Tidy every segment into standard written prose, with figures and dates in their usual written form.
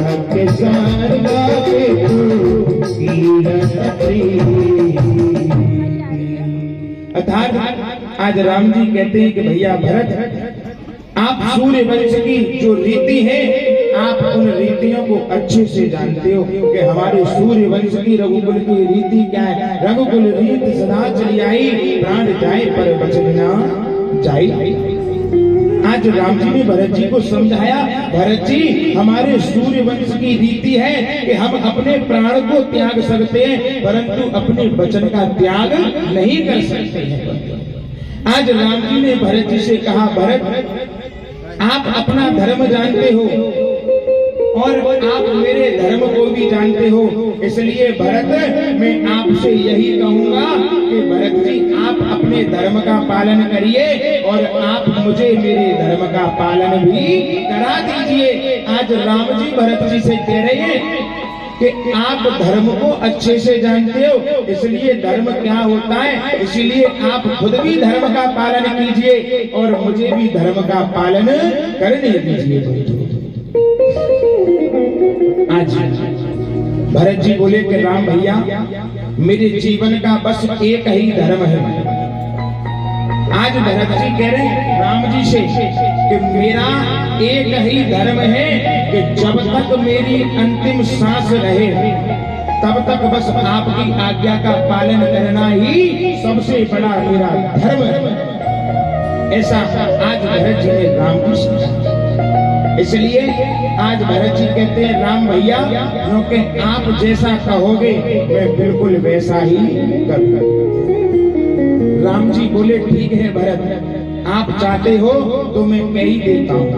के सारगा के अर्थात आज राम जी कहते हैं कि भैया भरत, आप सूर्य वंश की जो रीति है, आप उन रीतियों को अच्छे से जानते हो कि हमारे सूर्य वंश की रघुकुल की रीति क्या है। रघुकुल रीत सदा चली आई, प्राण जाए पर बचन ना जाए। आज राम जी ने भरत जी को समझाया, भरत जी हमारे सूर्य वंश की रीति है कि हम अपने प्राण को त्याग सकते हैं परंतु अपने वचन का त्याग नहीं कर सकते हैं। आज राम जी ने भरत जी से कहा, भरत आप अपना धर्म जानते हो और आप मेरे धर्म को भी जानते हो, इसलिए भरत मैं आपसे यही कहूंगा कि भरत जी आप अपने धर्म का पालन करिए और आप मुझे मेरे धर्म का पालन भी करा दीजिए। आज राम जी भरत जी से कह रहे हैं कि आप धर्म को अच्छे से जानते हो, इसलिए धर्म क्या होता है, इसलिए आप खुद भी धर्म का पालन कीजिए और मुझे भी धर्म का पालन करने दीजिए। आज भरत जी बोले कि राम भैया मेरे जीवन का बस एक ही धर्म है। आज भरत जी कह रहे हैं राम जी से कि मेरा एक ही धर्म है कि जब तक मेरी अंतिम सांस रहे तब तक बस आपकी आज्ञा का पालन करना ही सबसे बड़ा मेरा धर्म है। ऐसा आज भरत जी ने राम जी से, इसलिए आज भरत जी कहते हैं राम भैया क्योंकि आप जैसा कहोगे मैं बिल्कुल वैसा ही करूंगा। राम जी बोले ठीक है भरत, आप चाहते हो तो मैं कह ही देता हूँ।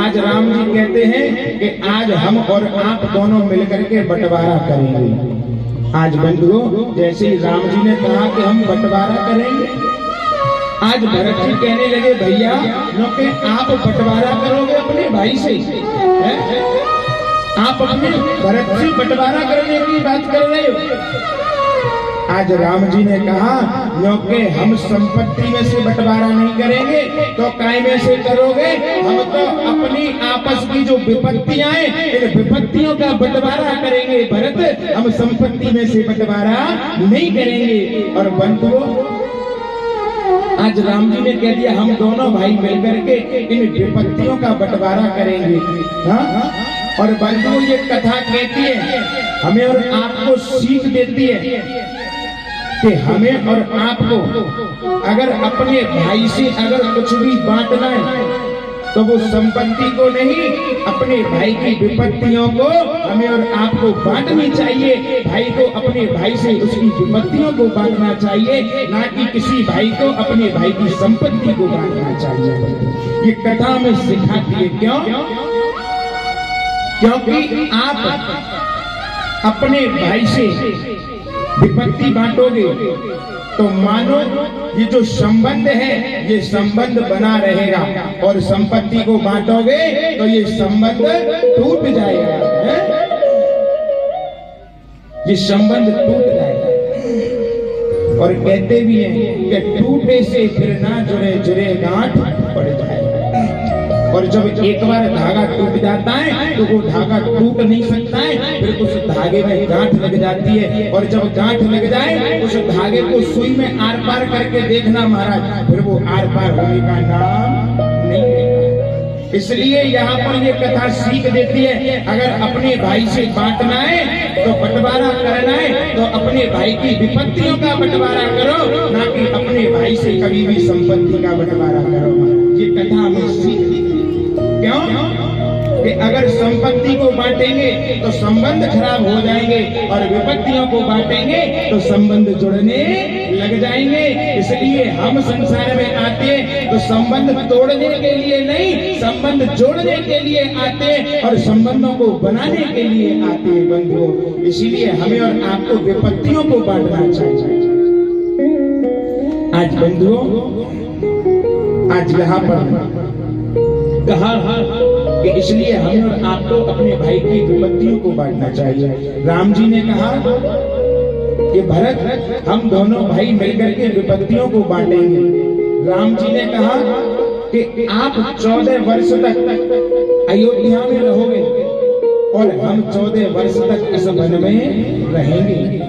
आज राम जी कहते हैं कि आज हम और आप दोनों मिलकर के बंटवारा करेंगे। आज बंधुओं जैसे ही राम जी ने कहा कि हम बंटवारा करेंगे, आज भरत जी कहने लगे भैया क्योंकि आप बंटवारा करोगे अपने भाई से, आप अपने भरत से बंटवारा करने की बात कर रहे हो। आज राम जी ने कहा क्योंकि हम संपत्ति में से बंटवारा नहीं करेंगे तो काय में से करोगे, हम तो अपनी आपस की जो विपत्तियां हैं इन विपत्तियों का बंटवारा करेंगे भरत, हम संपत्ति में से बंटवारा नहीं करेंगे। और बंधुओं आज राम जी ने कह दिया हम दोनों भाई मिलकर के इन विपत्तियों का बंटवारा करेंगे। हाँ और बंधुओं ये कथा कहती है हमें और आपको सीख देती है कि हमें और आपको अगर अपने भाई से अगर कुछ भी बांटना है तो वो संपत्ति को नहीं, अपने भाई की विपत्तियों को हमें और आपको बांटनी चाहिए। भाई को अपने भाई से उसकी विपत्तियों को बांटना चाहिए, ना कि किसी भाई को अपने भाई की संपत्ति को बांटना चाहिए। ये कथा में सिखाती है। क्यों? क्योंकि आप अपने भाई से विपत्ति बांटोगे तो मानो ये जो संबंध है ये संबंध बना रहेगा और संपत्ति को बांटोगे तो ये संबंध टूट जाएगा, ये संबंध टूट जाएगा। और कहते भी हैं कि टूटे से फिर ना जुड़े जुड़े गांठ पड़ जाए। और जब एक बार धागा टूट जाता है तो वो धागा टूट नहीं सकता है, फिर उस धागे में गांठ लग जाती है। और जब गांठ लग जाए उस धागे को सुई में आर पार करके देखना महाराज, फिर वो आर पार होने का नाम नहीं लेगा। इसलिए यहाँ पर ये कथा सीख देती है अगर अपने भाई से बांटना है तो बंटवारा करना है तो अपने भाई की विपत्तियों का बंटवारा करो, ना कि अपने भाई से कभी भी संपत्ति का बंटवारा करो। ये कथा हमें सीख देती है। क्यों? कि अगर संपत्ति को बांटेंगे तो संबंध खराब हो जाएंगे और विपत्तियों को बांटेंगे तो संबंध जुड़ने लग जाएंगे। इसलिए हम संसार में आते हैं तो संबंध तोड़ने के लिए नहीं, संबंध जोड़ने के लिए आते हैं और संबंधों को बनाने के लिए आते हैं बंधुओं। इसीलिए हमें और आपको विपत्तियों को बांटना चाहिए। आज बंधुओं आज यहाँ पर कहा कि इसलिए हमें और आपको अपने भाई की विपत्तियों को बांटना चाहिए। राम जी ने कहा कि भरत हम दोनों भाई मिलकर के विपत्तियों को बांटेंगे। राम जी ने कहा कि आप 14 वर्ष तक अयोध्या में रहोगे और हम 14 वर्ष तक इस वन में रहेंगे।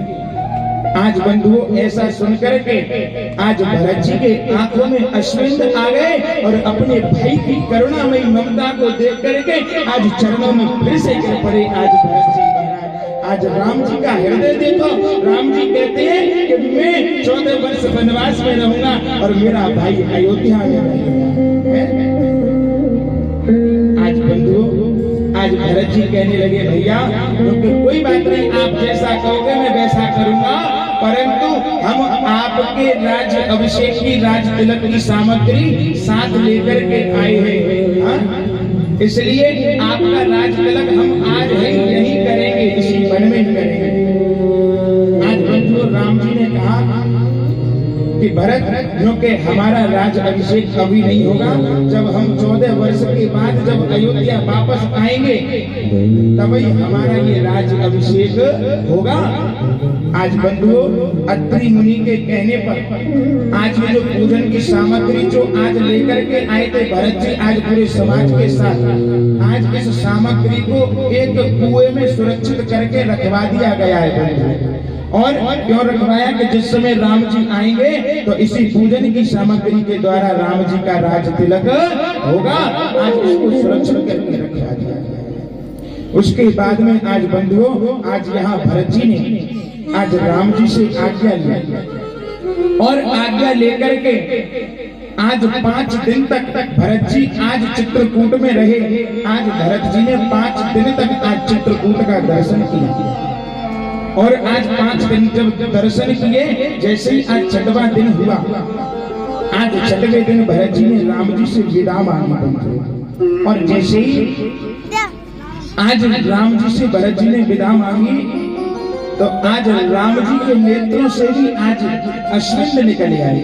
आज बंधुओं ऐसा सुनकर के आज भरत जी के आंखों में अश्विन आ गए और अपने भाई की करुणामयी ममता को देख करके आज चरणों में फिर से गिर पड़े। आज भरत जी महाराज, आज राम जी का हृदय देखो। राम जी कहते हैं कि मैं 14 वर्ष वनवास में रहूंगा और मेरा भाई अयोध्या में रहेगा। आज बंधुओं आज भरत जी कहने लगे भैया क्योंकि कोई बात नहीं, आप जैसा कहोगे मैं वैसा करूंगा, परंतु हम आपके राज अभिषेक की राज तिलक की सामग्री साथ लेकर के आए हैं। इसलिए आपका राज तिलक हम आज यही करेंगे, इसी वन में ही करेंगे। आज बंधुओं राम जी ने कहा कि भरत क्योंकि हमारा राज अभिषेक कभी नहीं होगा, जब हम 14 वर्ष के बाद जब अयोध्या वापस आएंगे तभी हमारा ये राज अभिषेक होगा। आज बंधुओं अत्रि मुनि के कहने पर आज ये जो पूजन की सामग्री जो आज लेकर के आए थे भरत जी, आज पूरे समाज के साथ आज इस सामग्री को एक कुएं में सुरक्षित करके रखवा दिया गया है। और क्यों रखवाया कि जिस समय राम जी आएंगे तो इसी पूजन की सामग्री के द्वारा राम जी का राज तिलक होगा। आज इसको सुरक्षित करके रखवा दिया गया। उसके बाद में आज बंधुओं आज यहाँ भरत जी ने आज राम जी से आज्ञा ली और आज्ञा लेकर के आज 5 दिन तक भरत जी आज चित्रकूट में रहे। आज भरत जी ने 5 दिन तक आज चित्रकूट का दर्शन किया और आज 5 दिन जब दर्शन किए, जैसे ही आज 6वां दिन हुआ, आज 6वें दिन भरत जी ने राम जी से विदा मांगी और जैसे ही आज राम जी से भरत जी ने विदा मांगी तो आज राम जी के नेत्रों से भी आज अश्विन निकल आए।